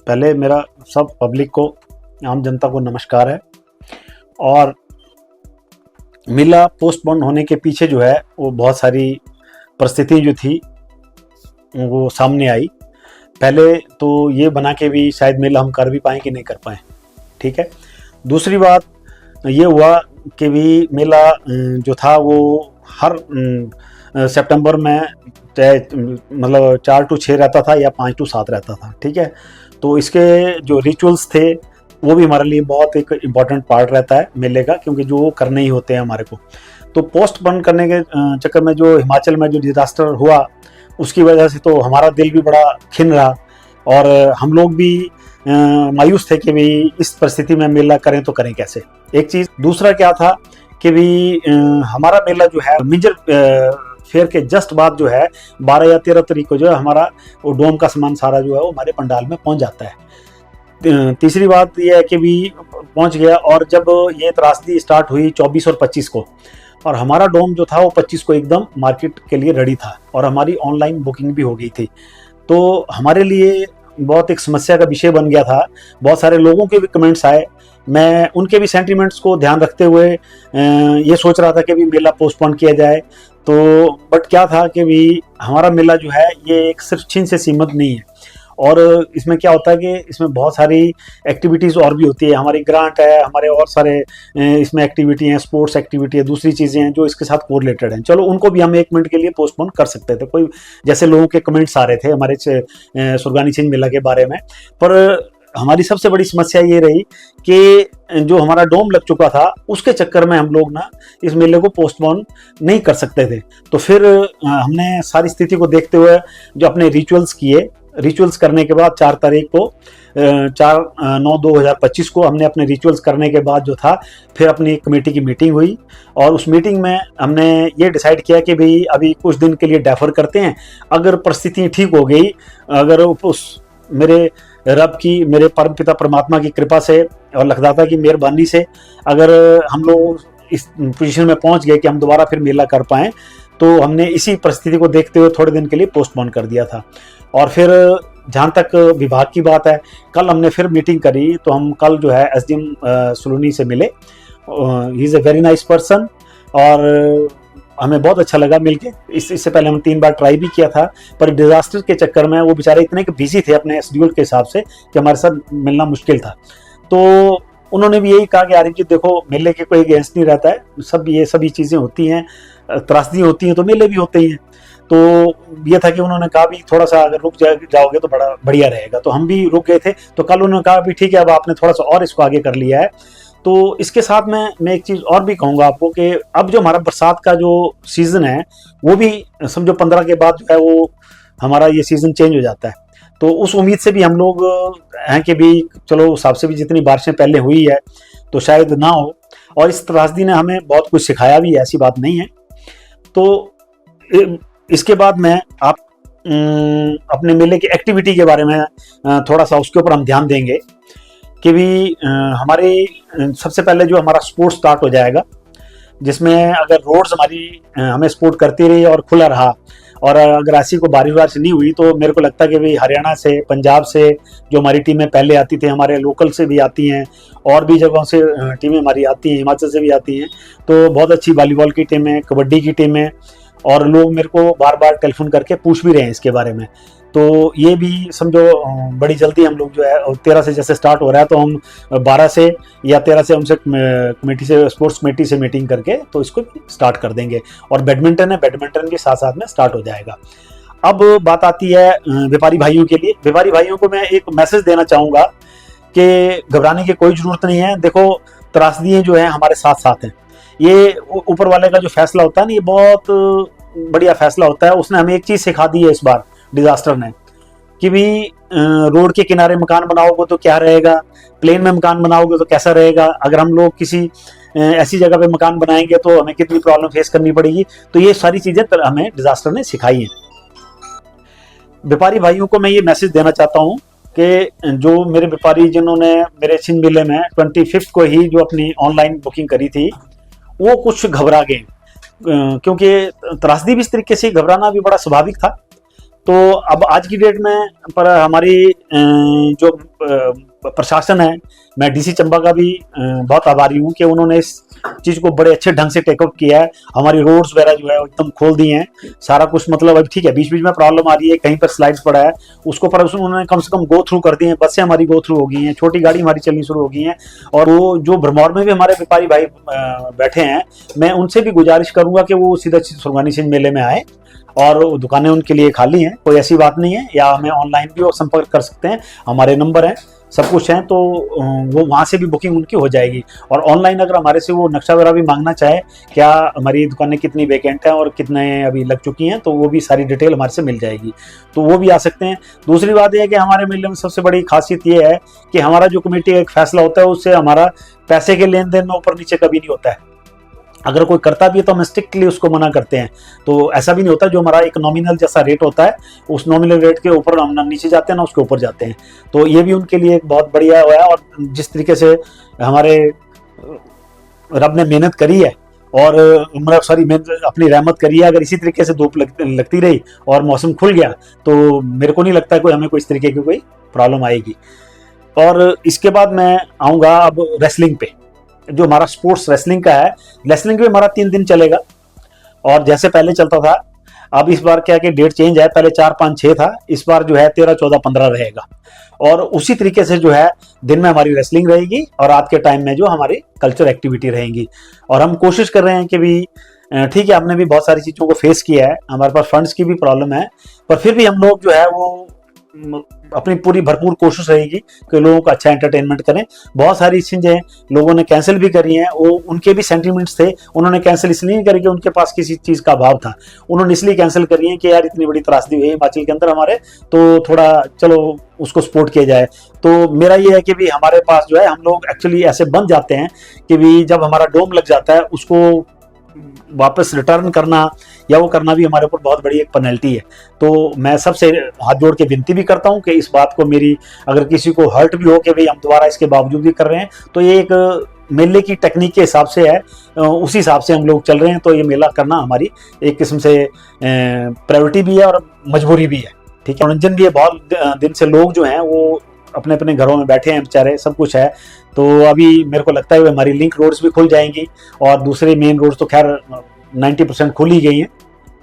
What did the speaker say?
पहले मेरा सब पब्लिक को, आम जनता को नमस्कार है। और मेला पोस्टपोन होने के पीछे जो है वो बहुत सारी परिस्थिति जो थी वो सामने आई। पहले तो ये बना के भी शायद मेला हम कर भी पाएँ कि नहीं कर पाएँ, ठीक है। दूसरी बात ये हुआ कि भी मेला जो था वो हर सितंबर में चाहे मतलब 4 to 6 रहता था या 5 to 7 रहता था, ठीक है। तो इसके जो रिचुअल्स थे वो भी हमारे लिए बहुत एक इम्पॉर्टेंट पार्ट रहता है मेले का, क्योंकि जो करने ही होते हैं हमारे को। तो पोस्टपोन करने के चक्कर में जो हिमाचल में जो डिजास्टर हुआ उसकी वजह से तो हमारा दिल भी बड़ा खिन रहा और हम लोग भी मायूस थे कि भाई इस परिस्थिति में मेला करें तो करें कैसे, एक चीज़। दूसरा क्या था कि भी हमारा मेला जो है मिंजर फेयर के जस्ट बाद जो है 12 या 13 तारीख को जो है हमारा वो डोम का सामान सारा जो है वो हमारे पंडाल में पहुंच जाता है। तीसरी बात यह है कि भी पहुंच गया, और जब ये त्रासदी स्टार्ट हुई 24 और 25 को, और हमारा डोम जो था वो 25 को एकदम मार्केट के लिए रेडी था और हमारी ऑनलाइन बुकिंग भी हो गई थी। तो हमारे लिए बहुत एक समस्या का विषय बन गया था। बहुत सारे लोगों के भी कमेंट्स आए, मैं उनके भी सेंटिमेंट्स को ध्यान रखते हुए ये सोच रहा था कि भी मेला पोस्टपोन किया जाए। तो बट क्या था कि भी हमारा मेला जो है ये एक सिर्फ चीन से सीमित नहीं है, और इसमें क्या होता है कि इसमें बहुत सारी एक्टिविटीज़ और भी होती है। हमारी ग्रांट है, हमारे और सारे इसमें एक्टिविटी हैं, स्पोर्ट्स एक्टिविटी है, दूसरी चीज़ें हैं जो इसके साथ कोरिलेटेड हैं। चलो उनको भी हम 1 मिनट के लिए पोस्टपोन कर सकते थे, कोई जैसे लोगों के कमेंट्स आ रहे थे हमारे सुरगानी छिंज मेला के बारे में। पर हमारी सबसे बड़ी समस्या ये रही कि जो हमारा डोम लग चुका था उसके चक्कर में हम लोग ना इस मेले को पोस्टपोन नहीं कर सकते थे। तो फिर हमने सारी स्थिति को देखते हुए जो अपने रिचुअल्स किए, रिचुअल्स करने के बाद 4 तारीख को 4/9/2025 को हमने अपने रिचुअल्स करने के बाद जो था फिर अपनी कमेटी की मीटिंग हुई, और उस मीटिंग में हमने ये डिसाइड किया कि भाई अभी कुछ दिन के लिए डेफर करते हैं। अगर परिस्थिति ठीक हो गई, अगर उस मेरे रब की, मेरे परम पिता परमात्मा की कृपा से और लखदाता की मेहरबानी से अगर हम लोग इस पोजीशन में पहुंच गए कि हम दोबारा फिर मेला कर पाएँ, तो हमने इसी परिस्थिति को देखते हुए थोड़े दिन के लिए पोस्टपोन कर दिया था। और फिर जहाँ तक विभाग की बात है, कल हमने फिर मीटिंग करी, तो हम कल जो है एसडीएम सुलूनी से मिले। He is a very nice person और हमें बहुत अच्छा लगा मिलके। इससे पहले हम 3 बार ट्राई भी किया था, पर डिजास्टर के चक्कर में वो बेचारे इतने बिजी थे अपने शेड्यूल के हिसाब से कि हमारे साथ मिलना मुश्किल था। तो उन्होंने भी यही कहा कि आरिफ जी देखो, मेले के कोई अगेंस्ट नहीं रहता है, ये सभी चीज़ें होती हैं, त्रासदी होती हैं तो मेले भी होते ही हैं। तो ये था कि उन्होंने कहा भी थोड़ा सा अगर रुक जाओगे तो बड़ा बढ़िया रहेगा। तो हम भी रुक गए थे। तो कल उन्होंने कहा भी ठीक है, अब आपने थोड़ा सा और इसको आगे कर लिया है। तो इसके साथ मैं एक चीज़ और भी कहूँगा आपको कि अब जो हमारा बरसात का जो सीज़न है वो भी समझो 15 के बाद जो है वो हमारा ये सीज़न चेंज हो जाता है। तो उस उम्मीद से भी हम लोग हैं कि भी चलो उस हिसाब से भी जितनी बारिशें पहले हुई है तो शायद ना हो, और इस त्रासदी ने हमें बहुत कुछ सिखाया भी है, ऐसी बात नहीं है। तो इसके बाद मैं आप अपने मेले की एक्टिविटी के बारे में थोड़ा सा उसके ऊपर हम ध्यान देंगे कि भी हमारे सबसे पहले जो हमारा स्पोर्ट्स स्टार्ट हो जाएगा, जिसमें अगर रोड्स हमारी हमें सपोर्ट करती रही और खुला रहा, और अगर ऐसी को बारिश नहीं हुई, तो मेरे को लगता है कि भाई हरियाणा से, पंजाब से जो हमारी टीमें पहले आती थी, हमारे लोकल से भी आती हैं, और भी जगहों से टीमें हमारी आती हैं, हिमाचल से भी आती हैं। तो बहुत अच्छी वॉलीबॉल की टीमें, कबड्डी की टीमें, और लोग मेरे को बार बार टेलीफोन करके पूछ भी रहे हैं इसके बारे में। तो ये भी समझो बड़ी जल्दी हम लोग जो है 13 से जैसे स्टार्ट हो रहा है, तो हम 12 से या 13 से हमसे कमेटी से, स्पोर्ट्स कमेटी से मीटिंग करके तो इसको स्टार्ट कर देंगे। और बैडमिंटन है, बैडमिंटन के साथ साथ में स्टार्ट हो जाएगा। अब बात आती है व्यापारी भाइयों के लिए। व्यापारी भाइयों को मैं एक मैसेज देना चाहूँगा कि घबराने की कोई ज़रूरत नहीं है। देखो, त्रासदियाँ जो हैं हमारे साथ साथ हैं। ये ऊपर वाले का जो फैसला होता है ना, ये बहुत बढ़िया फैसला होता है। उसने हमें एक चीज़ सिखा दी है इस बार डिजास्टर ने, कि भी रोड के किनारे मकान बनाओगे तो क्या रहेगा, प्लेन में मकान बनाओगे तो कैसा रहेगा, अगर हम लोग किसी ऐसी जगह पे मकान बनाएंगे तो हमें कितनी प्रॉब्लम फेस करनी पड़ेगी। तो ये सारी चीज़ें हमें डिजास्टर ने सिखाई हैं। व्यापारी भाइयों को मैं ये मैसेज देना चाहता हूँ कि जो मेरे व्यापारी जिन्होंने मेरे छिंज मेले में 25 को ही जो अपनी ऑनलाइन बुकिंग करी थी, वो कुछ घबरा गए, क्योंकि त्रासदी भी इस तरीके से घबराना भी बड़ा स्वाभाविक था। तो अब आज की डेट में पर हमारी जो प्रशासन है, मैं डीसी चंबा का भी बहुत आभारी हूँ कि उन्होंने इस चीज़ को बड़े अच्छे ढंग से टेकअप किया है। हमारी रोड्स वगैरह जो है वो एकदम खोल दी हैं, सारा कुछ। मतलब अभी ठीक है, बीच बीच में प्रॉब्लम आ रही है, कहीं पर स्लाइड्स पड़ा है, उसको पर उन्होंने कम से कम गो थ्रू कर दिए हैं। बसें हमारी गो थ्रू हो गई हैं, छोटी गाड़ी हमारी चलनी शुरू हो गई हैं। और वो जो भरमौर में भी हमारे व्यापारी भाई बैठे हैं, मैं उनसे भी गुजारिश करूंगा कि वो सीधा सुरगानी सिंह मेले में आए, और दुकानें उनके लिए खाली हैं, कोई ऐसी बात नहीं है। या हमें ऑनलाइन भी वो संपर्क कर सकते हैं, हमारे नंबर हैं, सब कुछ है, तो वो वहाँ से भी बुकिंग उनकी हो जाएगी। और ऑनलाइन अगर हमारे से वो नक्शा वगैरह भी मांगना चाहे, क्या हमारी दुकानें कितनी वैकेंट हैं और कितने अभी लग चुकी हैं, तो वो भी सारी डिटेल हमारे से मिल जाएगी, तो वो भी आ सकते हैं। दूसरी बात यह है कि हमारे मेले में सबसे बड़ी खासियत ये है कि हमारा जो कमेटी का एक फैसला होता है, उससे हमारा पैसे के लेन देन में ऊपर नीचे कभी नहीं होता है। अगर कोई करता भी है तो हम स्ट्रिक्टली उसको मना करते हैं, तो ऐसा भी नहीं होता। जो हमारा एक नॉमिनल जैसा रेट होता है, उस नॉमिनल रेट के ऊपर हम ना नीचे जाते हैं ना उसके ऊपर जाते हैं, तो ये भी उनके लिए एक बहुत बढ़िया हुआ है। और जिस तरीके से हमारे रब ने मेहनत करी है, और मतलब सॉरी अपनी रहमत करी है, अगर इसी तरीके से धूप लगती रही और मौसम खुल गया, तो मेरे को नहीं लगता कोई हमें कोई इस तरीके की कोई प्रॉब्लम आएगी। और इसके बाद मैं आऊँगा अब रेसलिंग पे। जो हमारा स्पोर्ट्स रेसलिंग का है, रेसलिंग भी हमारा 3 दिन चलेगा, और जैसे पहले चलता था, अब इस बार क्या कि डेट चेंज है, पहले 4, 5, 6 था, इस बार जो है 13, 14, 15 रहेगा। और उसी तरीके से जो है दिन में हमारी रेसलिंग रहेगी, और रात के टाइम में जो हमारी कल्चर एक्टिविटी रहेंगी। और हम कोशिश कर रहे हैं कि भी ठीक है, हमने भी बहुत सारी चीज़ों को फेस किया है, हमारे पास फंड्स की भी प्रॉब्लम है, पर फिर भी हम लोग जो है वो अपनी पूरी भरपूर कोशिश रहेगी कि लोगों को अच्छा एंटरटेनमेंट करें। बहुत सारी चीज़ें लोगों ने कैंसिल भी करी हैं, वो उनके भी सेंटिमेंट्स थे, उन्होंने कैंसिल इसलिए नहीं करी कि उनके पास किसी चीज़ का अभाव था, उन्होंने इसलिए कैंसिल करी है कि यार इतनी बड़ी त्रासदी हुई है हिमाचल के अंदर हमारे, तो थोड़ा चलो उसको सपोर्ट किया जाए। तो मेरा ये है कि भी हमारे पास जो है, हम लोग एक्चुअली ऐसे बन जाते हैं कि भी जब हमारा डोम लग जाता है, उसको वापस रिटर्न करना या वो करना भी हमारे ऊपर बहुत बड़ी एक पेनल्टी है। तो मैं सबसे हाथ जोड़ के विनती भी करता हूँ कि इस बात को मेरी, अगर किसी को हर्ट भी हो कि भाई हम दोबारा इसके बावजूद भी कर रहे हैं, तो ये एक मेले की टेक्निक के हिसाब से है, उसी हिसाब से हम लोग चल रहे हैं। तो ये मेला करना हमारी एक किस्म से प्रायोरिटी भी है और मजबूरी भी है, ठीक है। मनोरंजन भी है, बहुत दिन से लोग जो हैं वो अपने अपने घरों में बैठे हैं बेचारे, सब कुछ है। तो अभी मेरे को लगता है हमारी लिंक रोड्स भी खुल जाएंगी, और दूसरे मेन रोड्स तो खैर 90% खुल ही गई हैं।